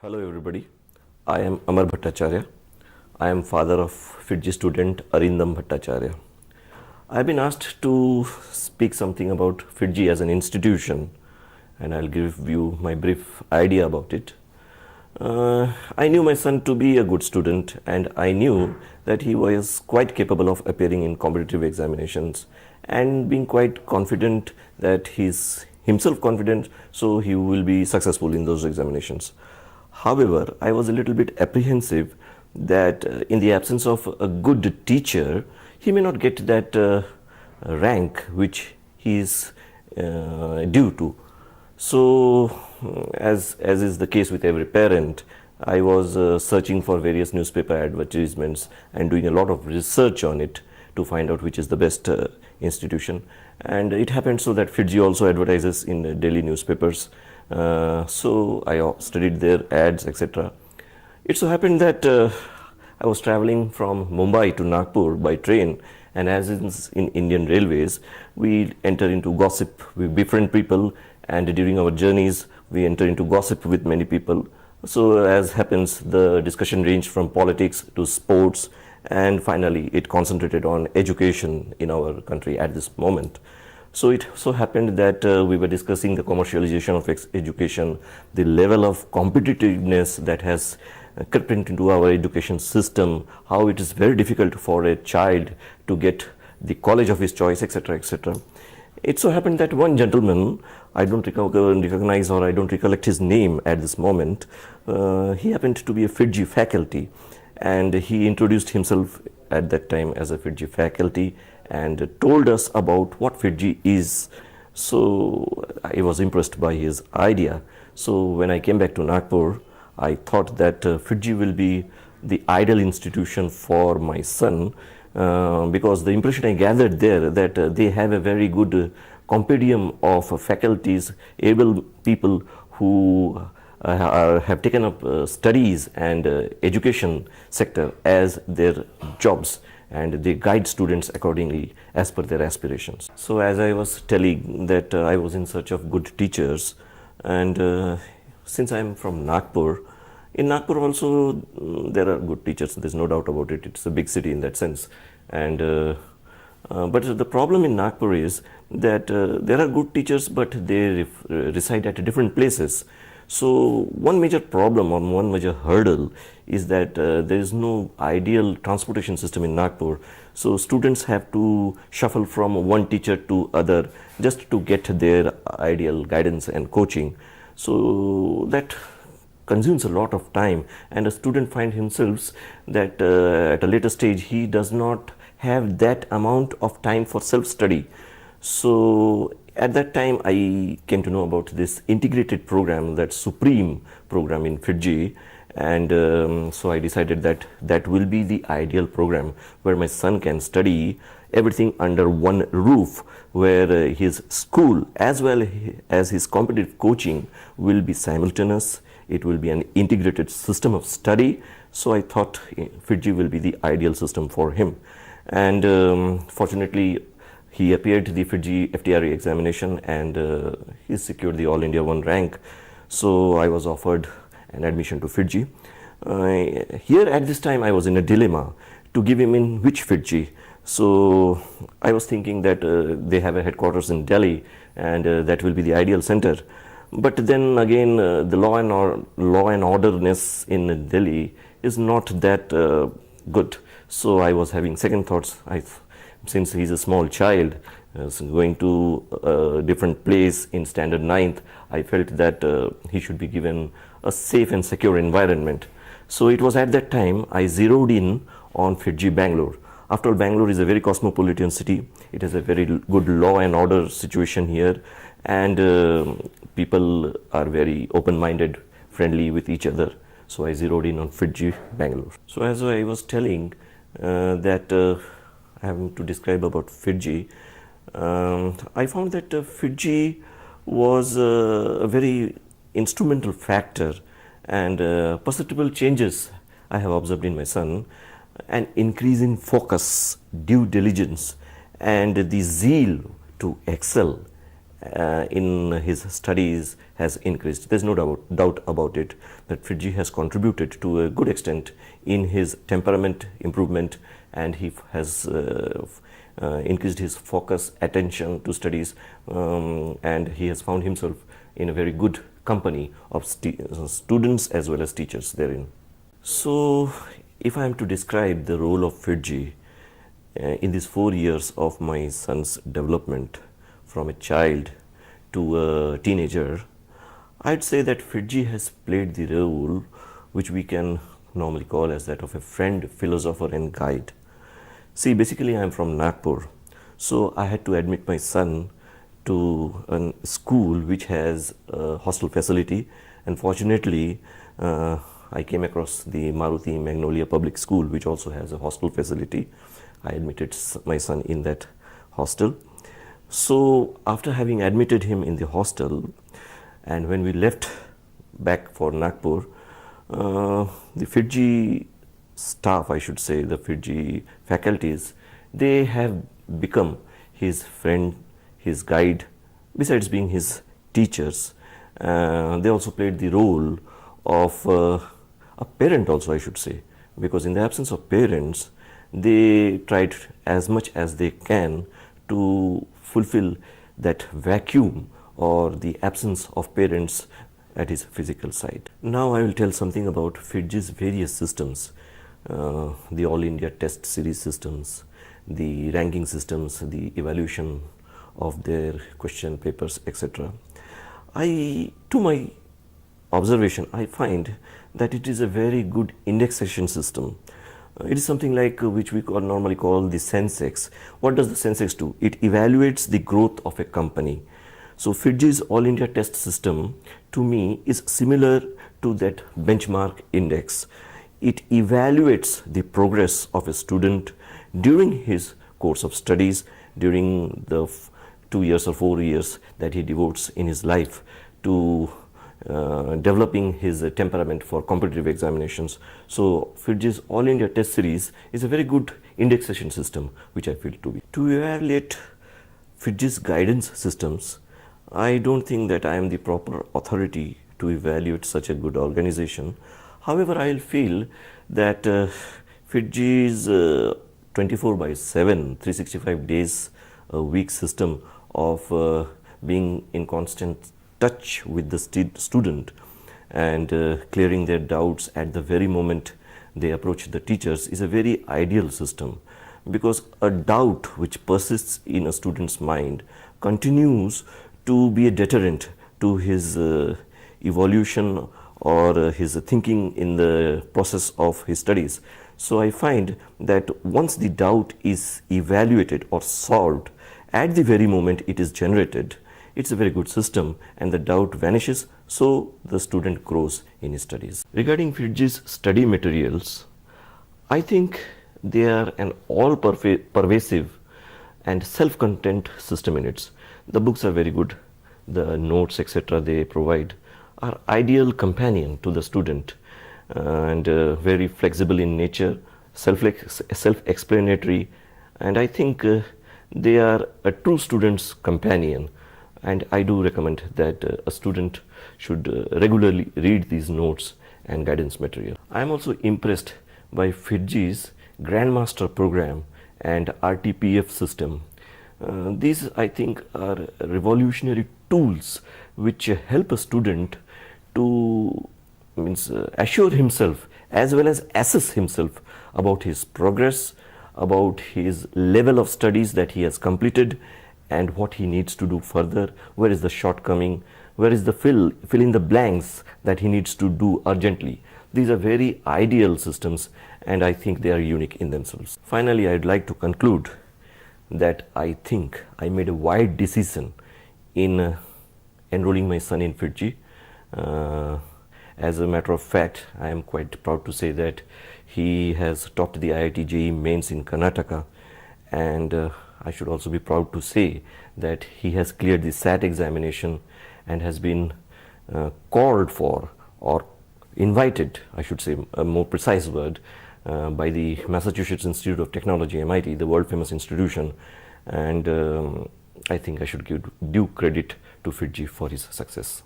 Hello everybody, I am Amar Bhattacharya. I am father of FIITJEE student Arindham Bhattacharya. I have been asked to speak something about FIITJEE as an institution, and I'll give you my brief idea about it. I knew my son to be a good student, and I knew that he was quite capable of appearing in competitive examinations and being quite confident that he's himself confident, so he will be successful in those examinations. However, I was a little bit apprehensive that in the absence of a good teacher, he may not get that rank which he is due to. So, as is the case with every parent, I was searching for various newspaper advertisements and doing a lot of research on it to find out which is the best institution. And it happened so that FIITJEE also advertises in daily newspapers. So I studied their ads, etc. It so happened that I was traveling from Mumbai to Nagpur by train, and as in Indian Railways, we enter into gossip, we befriend people, and during our journeys, we enter into gossip with many people. So as happens, the discussion ranged from politics to sports, and finally it concentrated on education in our country at this moment. So it so happened that we were discussing the commercialization of education, the level of competitiveness that has crept into our education system, how it is very difficult for a child to get the college of his choice, etc., etc. It so happened that one gentleman, I don't recognize or I don't recollect his name at this moment, he happened to be a FIITJEE faculty, and he introduced himself at that time as a FIITJEE faculty and told us about what FIITJEE is. So I was impressed by his idea. So when I came back to Nagpur, I thought that FIITJEE will be the ideal institution for my son, because the impression I gathered there that they have a very good compendium of faculties, able people who have taken up studies and education sector as their jobs, and they guide students accordingly as per their aspirations. So as I was telling that I was in search of good teachers, and since I am from Nagpur, in Nagpur also there are good teachers, there's no doubt about it, it's a big city in that sense. And but the problem in Nagpur is that there are good teachers, but they reside at different places. So one major problem or one major hurdle is that there is no ideal transportation system in Nagpur. So students have to shuffle from one teacher to other just to get their ideal guidance and coaching. So that consumes a lot of time, and a student finds himself that at a later stage he does not have that amount of time for self-study. So at that time I came to know about this integrated program, that supreme program in FIITJEE, and so I decided that that will be the ideal program where my son can study everything under one roof, where his school as well as his competitive coaching will be simultaneous. It will be an integrated system of study. So I thought FIITJEE will be the ideal system for him, and fortunately he appeared the FIITJEE FTRE examination, and he secured the All India 1 rank. So I was offered an admission to FIITJEE. Here at this time I was in a dilemma to give him in which FIITJEE. So I was thinking that they have a headquarters in Delhi, and that will be the ideal center. But then again, the law and orderness in Delhi is not that good. So I was having second thoughts. Since he's a small child, going to a different place in standard 9th, I felt that he should be given a safe and secure environment. So it was at that time I zeroed in on FIITJEE Bangalore. After all, Bangalore is a very cosmopolitan city. It has a very good law and order situation here, and people are very open-minded, friendly with each other. So I zeroed in on FIITJEE Bangalore. So as I was telling that having to describe about FIITJEE, I found that FIITJEE was a very instrumental factor, and perceptible changes I have observed in my son, an increase in focus, due diligence, and the zeal to excel in his studies has increased. There's no doubt about it that FIITJEE has contributed to a good extent in his temperament improvement, and he has increased his focus, attention to studies, and he has found himself in a very good company of students as well as teachers therein. So, if I am to describe the role of FIITJEE in these 4 years of my son's development from a child to a teenager, I'd say that FIITJEE has played the role which we can normally call as that of a friend, philosopher and guide. See, basically I am from Nagpur, so I had to admit my son to a school which has a hostel facility, and fortunately I came across the Maruti Magnolia Public School, which also has a hostel facility. I admitted my son in that hostel. So after having admitted him in the hostel, and when we left back for Nagpur, the FIITJEE staff, I should say, the FIITJEE faculties, they have become his friend, his guide, besides being his teachers. They also played the role of a parent also, I should say, because in the absence of parents, they tried as much as they can to fulfill that vacuum or the absence of parents at his physical side. Now I will tell something about FIITJEE's various systems, the All India Test Series systems, the ranking systems, the evaluation of their question papers, etc. To my observation, I find that it is a very good indexation system. It is something like which we normally call the Sensex. What does the Sensex do? It evaluates the growth of a company. So FIITJEE's All India Test System to me is similar to that benchmark index. It evaluates the progress of a student during his course of studies, during the 2 years or 4 years that he devotes in his life to developing his temperament for competitive examinations. So FIITJEE's All India Test Series is a very good indexation system, which I feel to be. To evaluate FIITJEE's guidance systems, I don't think that I am the proper authority to evaluate such a good organization. However, I will feel that FIITJEE's 24/7, 365 days a week system of being in constant touch with the student and clearing their doubts at the very moment they approach the teachers is a very ideal system, because a doubt which persists in a student's mind continues to be a deterrent to his evolution or his thinking in the process of his studies. So I find that once the doubt is evaluated or solved at the very moment it is generated, it's a very good system and the doubt vanishes, so the student grows in his studies. Regarding FIITJEE's study materials, I think they are an all pervasive and self-content system in it. The books are very good, the notes etc. they provide are ideal companion to the student and very flexible in nature, self-explanatory, and I think they are a true student's companion. And I do recommend that a student should regularly read these notes and guidance material. I am also impressed by FIITJEE's Grandmaster program and RTPF system. These I think are revolutionary tools which help a student to assure himself as well as assess himself about his progress, about his level of studies that he has completed, and what he needs to do further, where is the shortcoming, where is the fill in the blanks that he needs to do urgently. These are very ideal systems and I think they are unique in themselves. Finally, I'd like to conclude that I think I made a wide decision in enrolling my son in FIITJEE. As a matter of fact, I am quite proud to say that he has topped the IIT JEE mains in Karnataka, and I should also be proud to say that he has cleared the SAT examination and has been called for, or invited, I should say a more precise word, by the Massachusetts Institute of Technology, MIT, the world famous institution, and I think I should give due credit to FIITJEE for his success.